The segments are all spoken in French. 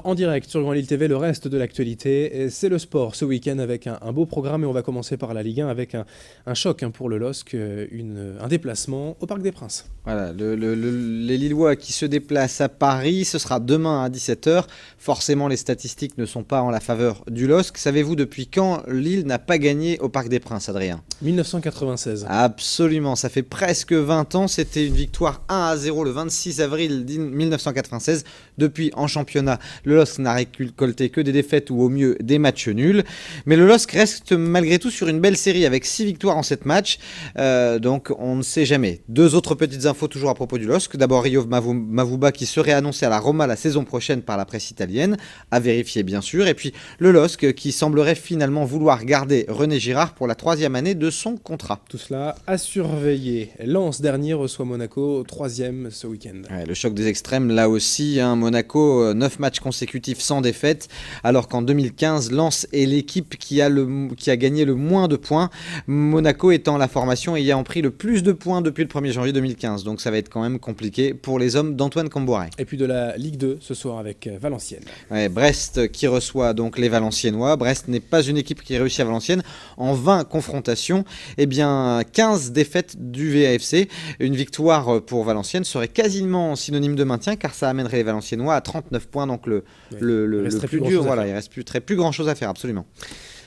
En direct sur Grand Lille TV, le reste de l'actualité, c'est le sport ce week-end avec un beau programme et on va commencer par la Ligue 1 avec un choc pour le LOSC, un déplacement au Parc des Princes. Voilà, les Lillois qui se déplacent à Paris, ce sera demain à 17h. Forcément, les statistiques ne sont pas en la faveur du LOSC. Savez-vous depuis quand Lille n'a pas gagné au Parc des Princes, Adrien ? 1996. Absolument, ça fait presque 20 ans. C'était une victoire 1-0 le 26 avril 1996. Depuis, en championnat, le LOSC n'a récolté que des défaites ou au mieux des matchs nuls. Mais le LOSC reste malgré tout sur une belle série avec 6 victoires en 7 matchs. Donc on ne sait jamais. Deux autres petites infos toujours à propos du LOSC. D'abord Rio Mavuba qui serait annoncé à la Roma la saison prochaine par la presse italienne. À vérifier bien sûr. Et puis le LOSC qui semblerait finalement vouloir garder René Girard pour la 3e année de son contrat. Tout cela à surveiller. Lens dernier reçoit Monaco, 3e ce week-end. Ouais, le choc des extrêmes là aussi. Monaco, 9 matchs consécutifs sans défaite, alors qu'en 2015, Lens est l'équipe qui a gagné le moins de points. Monaco étant la formation ayant pris le plus de points depuis le 1er janvier 2015. Donc ça va être quand même compliqué pour les hommes d'Antoine Camboiré. Et puis de la Ligue 2 ce soir avec Valenciennes. Ouais, Brest qui reçoit donc les Valenciennois. Brest n'est pas une équipe qui réussit à Valenciennes. En 20 confrontations, 15 défaites du VAFC. Une victoire pour Valenciennes serait quasiment synonyme de maintien car ça amènerait les Valenciennois à 39 points. Donc le plus dur, il reste plus grand chose à faire, absolument.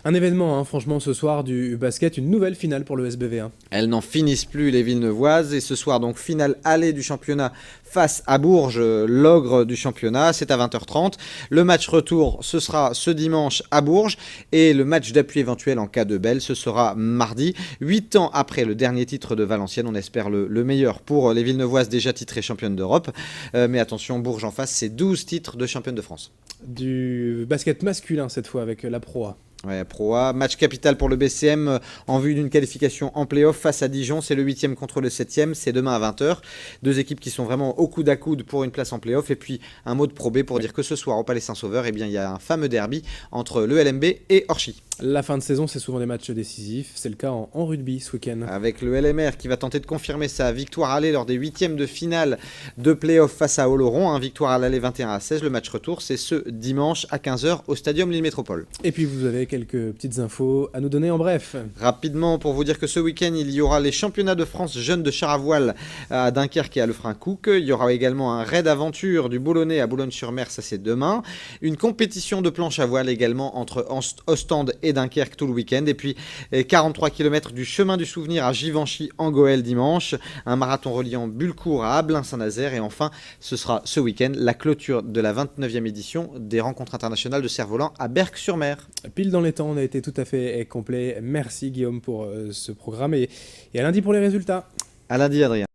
Un événement, franchement, ce soir du basket, une nouvelle finale pour le SBV1. Elles n'en finissent plus, les Villeneuvoises. Et ce soir, donc, finale aller du championnat face à Bourges, l'ogre du championnat. C'est à 20h30. Le match retour, ce sera ce dimanche à Bourges. Et le match d'appui éventuel en cas de belle, ce sera mardi. 8 ans après le dernier titre de Valenciennes, on espère le meilleur pour les Villeneuvoises déjà titrées championnes d'Europe. Mais attention, Bourges en face, c'est 12 titres de championne de France. Du basket masculin cette fois avec la Pro A. Ouais, Pro A, match capital pour le BCM en vue d'une qualification en play-off face à Dijon. C'est le 8e contre le 7e, c'est demain à 20h. Deux équipes qui sont vraiment au coude à coude pour une place en play-off. Et puis un mot de Pro B pour dire que ce soir au Palais Saint-Sauveur, il y a un fameux derby entre le LMB et Orchy. La fin de saison, c'est souvent des matchs décisifs. C'est le cas en rugby ce week-end. Avec le LMR qui va tenter de confirmer sa victoire aller lors des 8e de finale de play-off face à Oloron. Victoire à l'aller 21-16. Le match retour, c'est ce dimanche à 15h au Stadium Lille Métropole. Et puis vous avez quelques petites infos à nous donner en bref. Rapidement, pour vous dire que ce week-end, il y aura les championnats de France jeunes de char à voile à Dunkerque et à Lefrancouc. Il y aura également un raid aventure du Boulonnais à Boulogne-sur-Mer, ça c'est demain. Une compétition de planche à voile également entre Ostende et Dunkerque tout le week-end. Et puis 43 km du chemin du souvenir à Givenchy en Goël dimanche. Un marathon reliant Bulcourt à Ablain-Saint-Nazaire. Et enfin, ce sera ce week-end la clôture de la 29e édition des rencontres internationales de cerf-volant à Berck-sur-Mer. Pile dans les temps, on a été tout à fait complet. Merci Guillaume pour ce programme et à lundi pour les résultats. À lundi, Adrien.